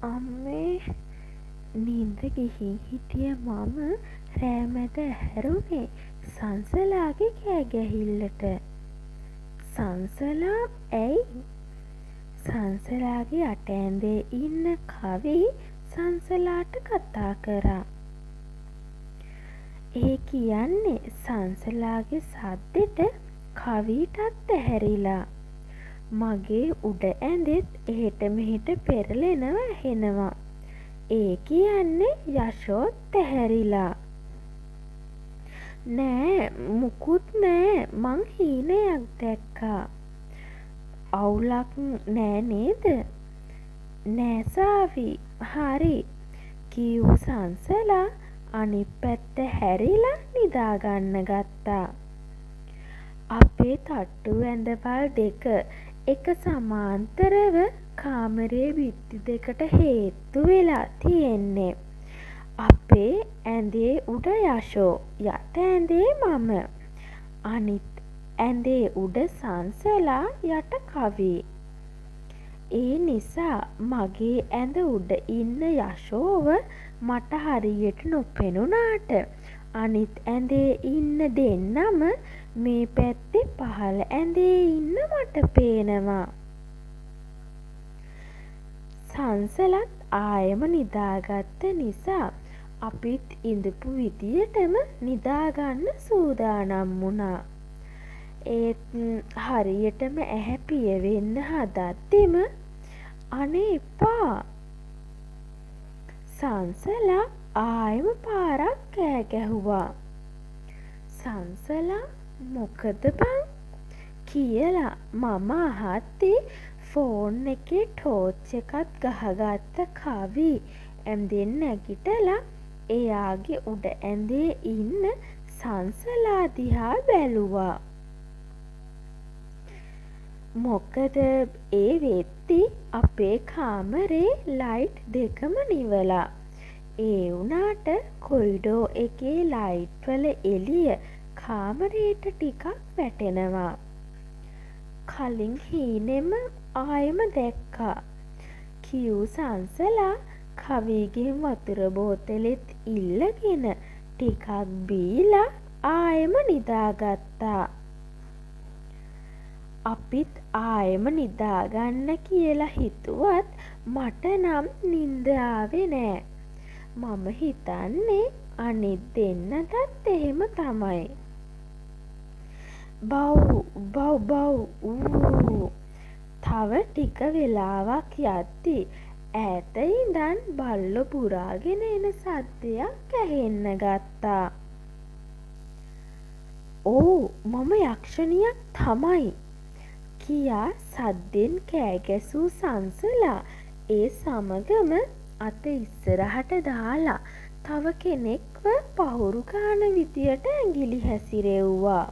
අම්මේ නින්ද ගිහින් හිටිය මම රෑ මැද ඇහැරුනේ සන්සලාගේ කෑගැහිල්ලට. සන්සලා ඇයි? සන්සලාගේ අටඇඳේ ඉන්න කවි සන්සලාට කතා කරා. ඒ කියන්නේ සන්සලාගේ සද්දෙට කවිටත් ඇහැරිලා. මගේ උඩ ඇඳෙත් එහෙට මෙහෙට පෙරලෙනව ඇහෙනවා. ඒ කියන්නේ යශෝත් ඇහැරිලා. නෑ මුකුත් නෑ මං හීනයක් දැක්කා. අවුලක් නෑ නේද? නෑ සාවි හරි කිව් සන්සලා අනිත් පැත්ත හැරිලා නිදාගන්න ගත්තා. අපේ තට්ටු ඇඳවල් දෙක එක සමාන්තරව කාමරේ බිත්ති දෙකට හේත්තු වෙලා තියෙන්නේ. අපේ ඇඳේ උඩ යශෝ යට ඇඳේ මම. අනිත් ඇඳේ උඩ සන්සලා යට කවි. ඒ නිසා මගේ ඇඳ උඩ ඉන්න යශෝව මට හරියට නොපෙනුනාට අනිත් ඇඳේ ඉන්න දෙන්නම මේ පැත්තේ පහළ ඇඳේ ඉන්න මට පේනවා. සන්සලත් ආයෙම නිදාගත්ත නිසා අපිත් ඉඳපු විදියටම නිදාගන්න සූදානම් වුණා. ඒත් හරියටම ඇහැ පියවෙන්න හදද්දිම අනේ එපා සන්සලා ආයෙම පාරක් කෑ ගැහුවා. සන්සලා මොකද බං කියලා මම අහද්දි ෆෝන් එකේ ටෝච් එකත් ගහගත්ත කවි ඇඳෙන් නැගිටලා එයාගේ උඩ ඇඳේ ඉන්න සන්සලා දිහා බැලුවා. මොකද ඒ වෙද්දි අපේ කාමරේ ලයිට් දෙකම නිවලා. ඒ වුණාට කොරිඩෝ එකේ ලයිට් වල එළිය කාමරේට ටිකක් වැටෙනවා. කලින් හීනෙම ආයෙම දැක්කා. කිව් සන්සලා කවිගෙන් වතුර බෝතලෙත් ඉල්ලගෙන ටිකක් බීලා ආයෙම නිදාගත්තා. අපිත් ආයෙම නිදාගන්න කියලා හිතුවත් මට නම් නින්ද ආවේ නෑ. මම හිතන්නේ අනිත් දෙන්නටත් එහෙම තමයි. බව් බව් බව් ඌ තව ටික වෙලාවක් යද්දි ඈත ඉඳන් බල්ලෝ පුරාගෙන එන සද්දයක් ඇහෙන්න ගත්තා. ඕ මම යක්ෂණියක් තමයි කියා සද්දෙන් කෑගැසූ සන්සලා ඒ සමගම අත ඉස්සරහට දාලා තව කෙනෙක්ව පහුරු ගාන විදියට ඇඟිලි හැසිරෙව්වා.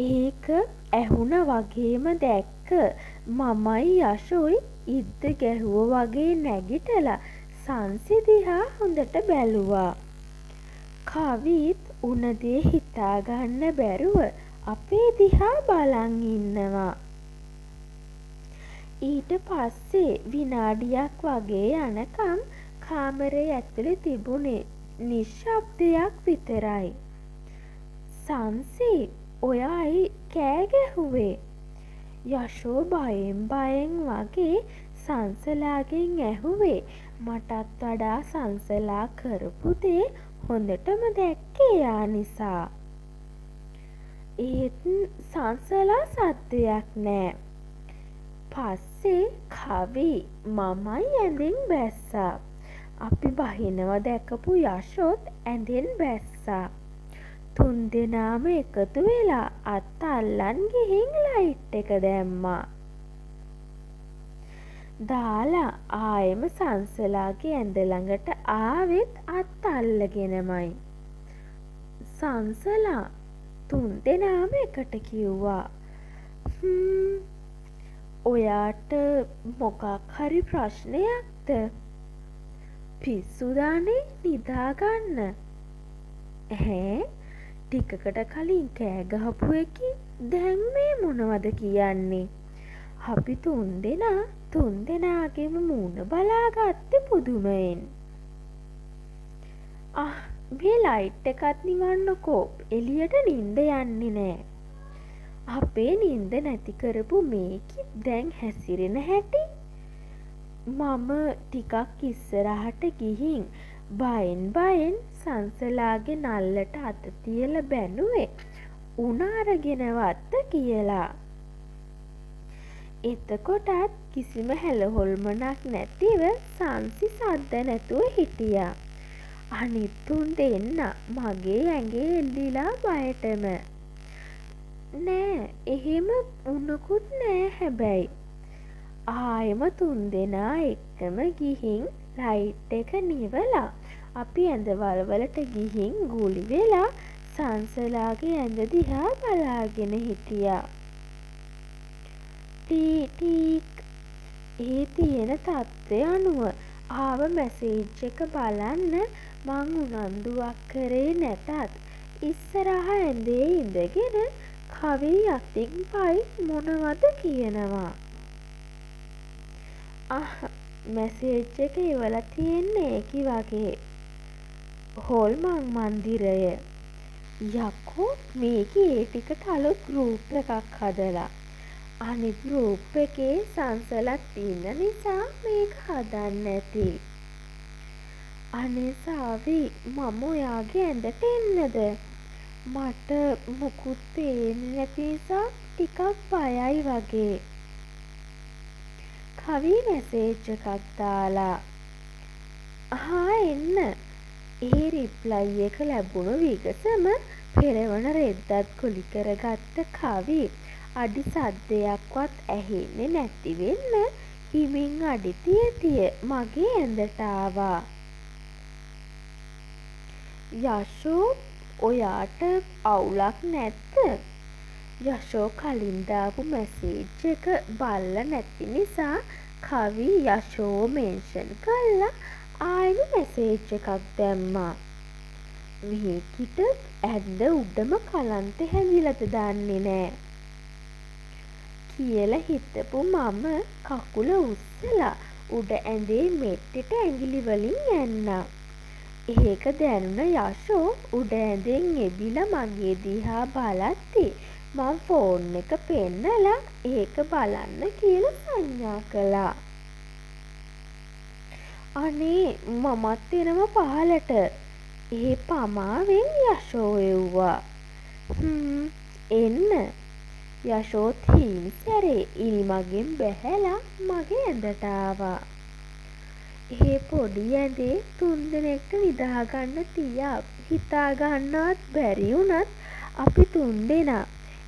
ඒක ඇහුන වගේම දැක්ක මමයි යශෝයි ඉද්ද ගැහුව වගේ නැගිටලා සංසි දිහා හොඳට බැලුවා. කවිත් උන දේ හිතාගන්න බැරුව අපේ දිහා බලන් ඉන්නවා. ඊට පස්සේ විනාඩියක් වගේ යනකම් කාමරේ ඇතුලේ තිබුණේ නිශ්ශබ්දයක් විතරයි. සංසි ඔයයි කෑ ගැහුවේ? යශෝ බයෙන් වගේ සන්සලාගෙන් ඇහුවේ. මටත් වඩා සන්සලා කරපු දේ හොඳටම දැක්කේ එයා නිසා. ඒත් සන්සලා සද්දයක් නෑ. පස්සේ කවි මමයි ඇඳෙන් බැස්සා. අපි බහිනව දැකපු යශෝත් ඇඳෙන් බැස්සා. තුන්දෙනාම එකතු වෙලා අත් අල්ලන් ගිහින් ලයිට් එක දැම්මා. දාලා ආයෙම සන්සලාගේ ඇඳ ළඟට ආවෙත් අත් අල්ලගෙනමයි. සන්සලා තුන්දෙනාම එකට කිව්වා ඔයාට මොකක් හරි ප්‍රශ්නයක්ද? පිස්සුදානේ නිදාගන්න. ඇහැ ටිකකට කලින් කෑ ගහපු එකේ දැන් මේ මොනවද කියන්නේ? අපි තුන්දෙනාගේම මූණ බලාගත්තේ පුදුමයෙන්. මේ ලයිට් එකත් නිවන්නකෝ, එළියට නින්ද යන්නේ නෑ. අපේ නින්ද නැති කරපු මේකි දැන් හැසිරෙන හැටි. මම ටිකක් ඉස්සරහට ගිහින් බයෙන් සන්සලාගේ නල්ලට අත තියලා බැලුවේ උණ අරගෙනවත්ද කියලා. එතකොටත් කිසිම හැලහොල්මනක් නැතිව සංසි සද්ද නැතුව හිටියා. අනිත් තුන් දෙන්න මගේ ඇඟේ එල්ලිලා බයටම. නෑ, එහෙම උනකුත් නෑ හැබැයි. ආයෙම තුන්දෙනා එක්කම ගිහින් ලයිට් එක නිවලා අපි ඇඳවල් වලට ගිහින් ගුලි වෙලා සන්සලාගේ ඇඳ දිහා බලාගෙන හිටියා. ටීක් ඒ තියෙන තත්ත්වය අනුව ආව මැසේජ් එක බලන්න මං උනන්දුවක් කරේ නැතත් ඉස්සරහ ඇඳේ ඉඳගෙන කවි අතින් පයි මොනවද කියනවා. මැසේජ් එක ඉවලා තියෙන්නේ ඒකි වගේ. හොල්මන් මන්දිරය. යකෝ මේකේ ඒ ටිකට අලුත් ගෲප් එකක් හදලා. අනිත් ගෲප් එකේ සංසලත් ඉන්න නිසා මේක හදන්න ඇති. අනේ සාවි, මම ඔයාගේ ඇඳට එන්නද? මට මුකුත් පේන්නේ නැති නිසා ටිකක් බයයි වගේ. කවි මැසේජ් එකක් දාලා. එන්න. ඒ රිප්ලයි එක ලැබුණු විගසම පෙරවන රෙද්දත් ගොලි කරගත්ත කවි අඩි සද්දයක්වත් ඇහෙන්නේ නැති වෙන්න හිමින් අඩි තිය මගේ ඇඳට ආවා. යශෝ, ඔයාට අවුලක් නැද්ද? යශෝ කලින් දාපු මැසේජ් එක බලලා නැති නිසා කවි යශෝ මෙන්ෂන් කරලා ආයෙම මැසේජ් එකක් දැම්මා. මේකිට ඇඳ උඩම කලන්ත හැදිලාද දන්නේ නෑ කියලා හිතපු මම කකුල උස්සලා උඩ ඇඳේ මෙට්ටෙට ඇඟිලි වලින් ඇන්නා. ඒක දැනුණ යශෝ උඩ ඇඳෙන් එබිලා මගේ දිහා බලද්දි මං ෆෝන් එක පෙන්නලා ඒක බලන්න කියලා සංඥා කළා. අනේ මමත් එනවා පහලට. ඒ පමාවෙන් යශෝ එව්වා. එන්න. යශෝත් හීනි සැරේ ඉනිමගෙන් බැහැලා මගේ ඇඳට ආවා. ඒ පොඩි ඇඳේ තුන්දෙනෙක්ට නිදාගන්න තියා හිතාගන්නවත් බැරි වුණත් අපි තුන්දෙනා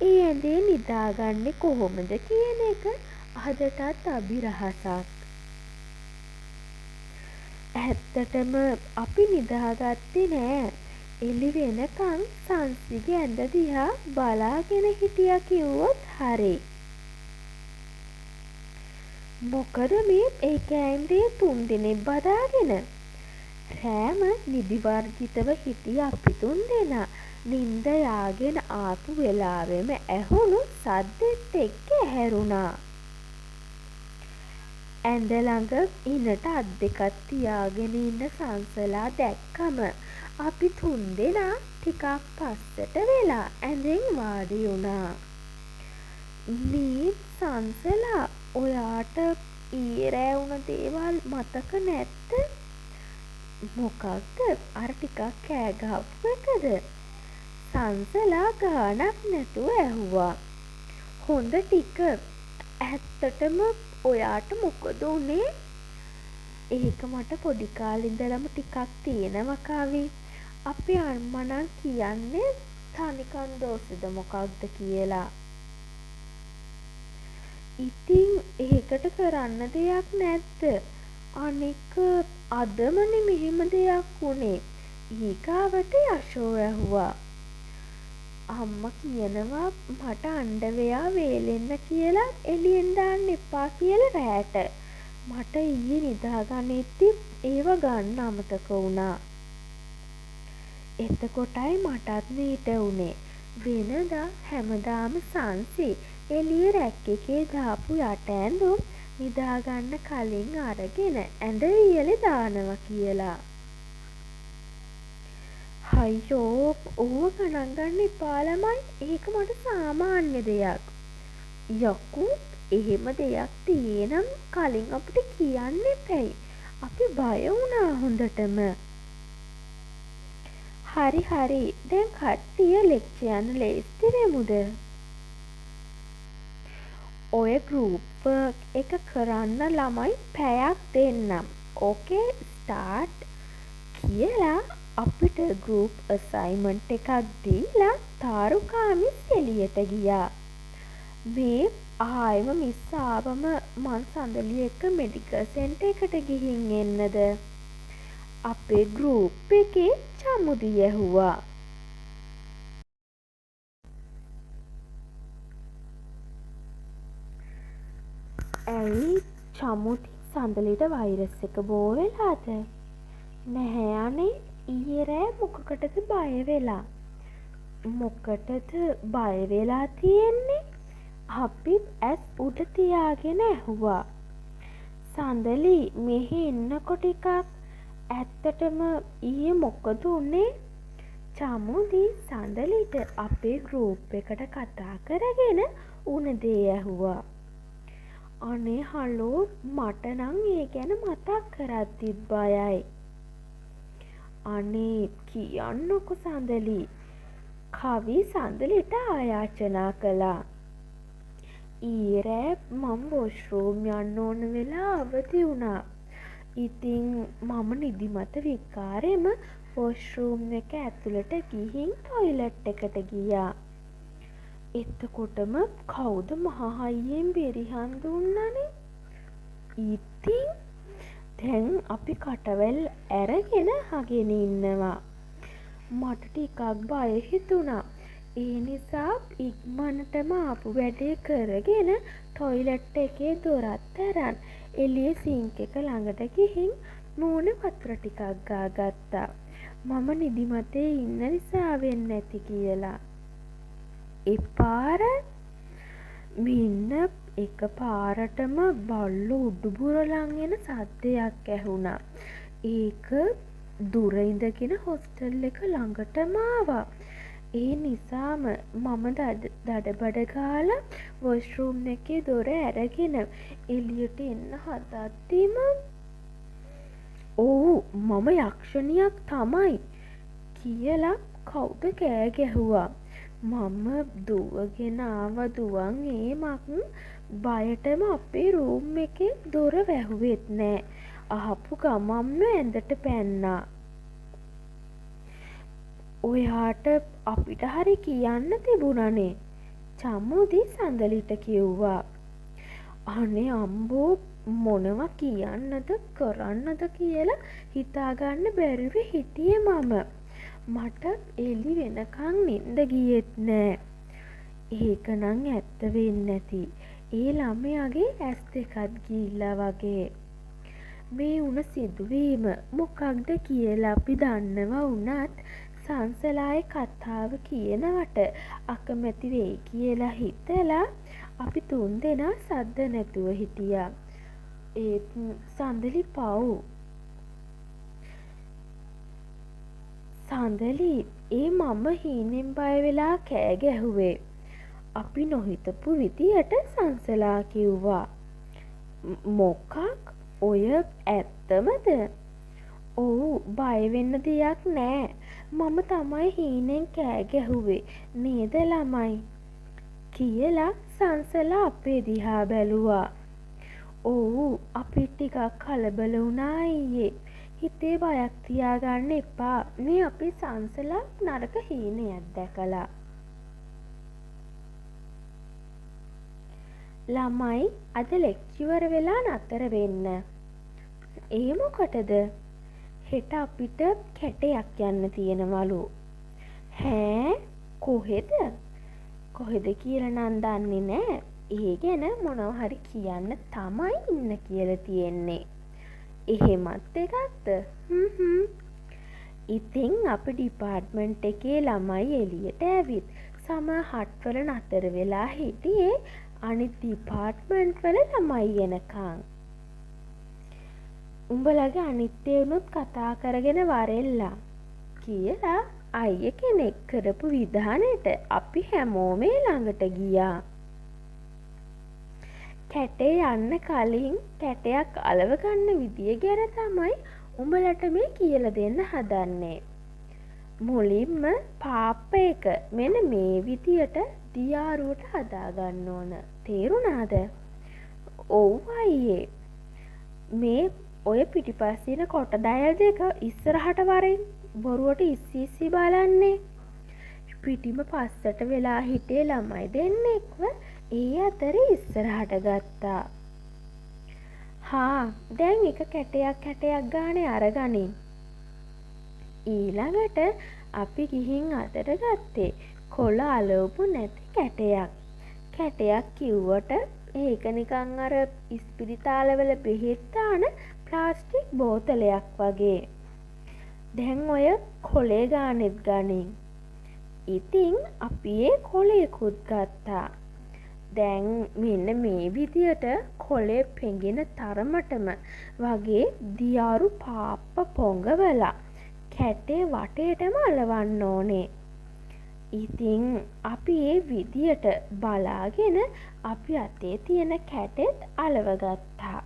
ඒ ඇඳේ නිදාගන්නේ කොහොමද කියන එක අදටත් අභිරහසක්. ඇත්තටම අපි නිදාගත්තේ නෑ. එළි වෙනකන් සංසිගේ ඇඳ දිහා බලාගෙන හිටියා කිව්වොත් හරි. මොකද මේ ඒ කෑන්දේ තුන්දෙනෙක් බදාගෙන රෑම නිදි වර්ජිතව හිටිය අපි තුන්දෙනා නින්ද යාගෙන ආපු වෙලාවෙම ඇහුණු සද්දෙත් එක්ක ඇහැරුණා. ඇඳ ළඟ ඉනට අත් දෙකක් තියාගෙන ඉන්න සංසලා දැක්කම අපි තුන්දෙනා ටිකක් පස්සට වෙලා ඇඳෙන් වාඩි වුණා. නීත් සංසලා, ඔයාට ඊයේ රෑ වුණ දේවල් මතක නැද්ද? මොකක්ද? අර ටිකක් කෑ ගහපු එකද? සංසලා ගානක් නැතුව ඇහුවා. හොඳ ටික. ඇත්තටම ඔයාට මොකද උනේ? ඒක මට පොඩි කාලේ ඉඳලම ටිකක් තියෙනවා කවි. අපේ අම්මා නම් කියන්නේ තනිකන් දෝෂද මොකක්ද කියලා. ඉතින් ඒකට කරන්න දෙයක් නැද්ද? අනික අදමනේ මෙහෙම දෙයක් වුනේ. ඊගාවට යශෝ ඇහුවා. අම්මා කියනවා මට අණ්ඩවයා වේලෙන්න කියලා එළියෙන් දාන්න එපා කියලා රෑට. මට ඊයේ නිදාගන්නෙද්දි ඒව ගන්න අමතක වුණා. එතකොටයි මටත් මේට උනේ. වෙනදා හැමදාම සංසි එළිය රැක් එකේ දාපු යට ඇඳුම් නිදාගන්න කලින් අරගෙන ඇඳ වියලේ දානවා කියලා. හයියෝ ඕව ගණන් ගන්න එපා ළමයි. ඒක මට සාමාන්‍ය දෙයක්. යකෝ එහෙම දෙයක් තියෙනම් කලින් අපිට කියන්න එපැයි. අපි බය වුණා හොඳටම. හරි හරි දැන් කට්ටිය ලෙක්චර් යන්න ලෑස්ති වෙමුද? ඔය ගෲප් වර්ක් එක කරන්න ළමයි පැයක් දෙන්නම්. ඕකේ ස්ටාර්ට් කියලා අපිට ගෲප් අසයින්මන්ට් එකක් දීලා තාරුකා මිස් එළියට ගියා. මේ ආයෙම මිස් ආවම මං සඳලි එක්ක මෙඩිකල් සෙන්ටර් එකට ගිහින් එන්නද? අපේ ගෲප් එකේ චමුදි ඇහුවා. ඇයි චමුති සඳලිට වෛරස් එක බෝ වෙලාද? නැහැ අනේ ඊයේ රෑ මොකකටද බය වෙලා? මොකටද බය වෙලා තියෙන්නේ? අපිත් ඇස් උඩ තියාගෙන ඇහුවා. සඳලි මෙහෙ එන්නකො ටිකක්. ඇත්තටම ඊයේ මොකද උනේ? චමුදි සඳලිට අපේ ගෲප් එකට කතා කරගෙන උන දේ ඇහුවා. අනේ හලෝ මට නම් ඒ ගැන මතක් කරද්දිත් බයයි. අනේ කියන්නකො සඳලි. කවි සඳලිට ආයාචනා කළා. ඊයේ රෑ මම වොෂ්රූම් යන්න ඕන වෙලා අවදි වුණා. ඉතින් මම නිදිමත විකාරෙම වොෂ්රූම් එක ඇතුළට ගිහින් ටොයිලට් එකට ගියා. එතකොටම කවුද මහ හයියෙන් බෙරිහන් දුන්නනේ. ඉතින් දැන් අපි කටවැල් ඇරගෙන අහගෙන ඉන්නවා. මට ටිකක් බය හිතුණා. ඒ නිසා ඉක්මනටම ආපු වැඩේ කරගෙන ටොයිලට් එකේ දොරත් ඇරන් එළියේ සින්ක් එක ළඟට ගිහින් මූණ වතුර ටිකක් ගාගත්තා. මම නිදිමතේ ඉන්න නිසා වෙන්නේ නැති කියලා. එපාර මෙන්න එක පාරටම බල්ලෝ උඩුබුරලන් එන සද්දයක් ඇහුණා. ඒක දුර ඉඳගෙන හොස්ටල් එක ළඟටම ආවා. ඒ නිසාම මම දඩබඩ ගාලා වොෂ්රූම් එකේ දොර ඇරගෙන එළියට එන්න හදද්දිම "ඔව් මම යක්ෂණියක් තමයි" කියලා කවුද කෑ ගැහුවා. මම දුවගෙන ආව දුවන් ඒමක් බයටම අපේ රූම් එකේ දොර වැහුවෙත් නෑ. ආපු ගමන්ම ඇඳට පැන්නා. ඔයාට අපිට හරි කියන්න තිබුණනේ චමුදි සඳලිට කිව්වා. අනේ අම්බෝ මොනවා කියන්නද කරන්නද කියලා හිතාගන්න බැරිව හිටියේ මම. මට එළි වෙනකන් නින්ද ගියෙත් නෑ. ඒක නං ඇත්ත වෙන්නේ නැති. ඒ ළමයාගේ ඇස් දෙකත් ගිහිල්ලා වගේ. මේ වුණ සිදුවීම මොකක්ද කියලා අපි දන්නවා වුණත් සංසලායේ කතාව කියනවට අකමැති වෙයි කියලා හිතලා අපි තුන්දෙනා සද්ද නැතුව හිටියා. ඒත් සඳලි පව්. සඳලි ඒ මම හීනෙන් බය වෙලා කෑ ගැහුවේ. අපි නොහිතපු විදියට සංසලා කිව්වා. මොකක්? ඔය ඇත්තමද? ඔව් බය වෙන්න දෙයක් නෑ. මම තමයි හීනෙන් කෑ ගැහුවේ නේද ළමයි කියලා සංසලා අපේ දිහා බැලුවා. ඔව් අපි ටිකක් කලබල වුණා අයියේ. හිතේ බයක් තියාගන්න එපා. මේ අපේ සංසලා නරක හීනයක් දැකලා. ළමයි අද ලෙක්චර් වෙලා නතර වෙන්න. ඒ මොකටද? හෙට අපිට කැටයක් යන්න තියෙනවලු. "හෑ කොහෙද?" "කොහෙද කියලා නම් දන්නේ නෑ. ඒ ගැන මොනවා හරි කියන්න තමයි ඉන්න කියලා තියෙන්නේ." "එහෙමත් එකක්ද?" "හ්ම්." ඉතින් අපි ඩිපාර්ට්මන්ට් එකේ ළමයි එළියට ඇවිත් සම හට්වල නතර වෙලා හිටියේ අනිත් ඩිපාර්ට්මන්ට් වල ළමයි එනකං. උඹලගේ අනිත් එවුනුත් කතා කරගෙන වරෙල්ලා කියලා අයිය කෙනෙක් කරපු විධානෙට අපි හැමෝම ළඟට ගියා. කැටේ යන්න කලින් කැටයක් අලව ගන්න විදිය ගැන තමයි උඹලට මේ කියලා දෙන්න හදන්නේ. මුලින්ම පාප්ප එක මෙන්න මේ විදියට දියාරුවට හදාගන්න ඕන. තේරුණාද? ඔව් අයියේ. මේ ඔය පිටිපස්සින කොට ඩයල් දෙක ඉස්සරහට වරෙන් බොරුවට ඉස්සි බලන්නේ. පිටිම පස්සට වෙලා හිටිය ළමයි දෙන්නෙක්ව ඒ අතරේ ඉස්සරහට ගත්තා. හා දැන් එක කැටයක් ගානේ අරගනින්. ඊළඟට අපි ගිහින් අතට ගත්තේ කොළ අලවපු නැති කැටයක්. කැටයක් කිව්වට ඒක නිකන් අර ඉස්පිරිතාලවල බෙහෙත් දාන ප්ලාස්ටික් බෝතලයක් වගේ. දැන් ඔය කොලේ ගානෙත් ගනින්. ඉතින් අපි ඒ කොලයකුත් ගත්තා. දැන් මෙන්න මේ විදියට කොලේ පෙඟෙන තරමටම වගේ දියාරු පාප්ප පොඟවලා කැටේ වටේටම අලවන්න ඕනේ. ඉතින් අපි ඒ විදියට බලාගෙන අපි අතේ තියෙන කැටෙත් අලව ගත්තා.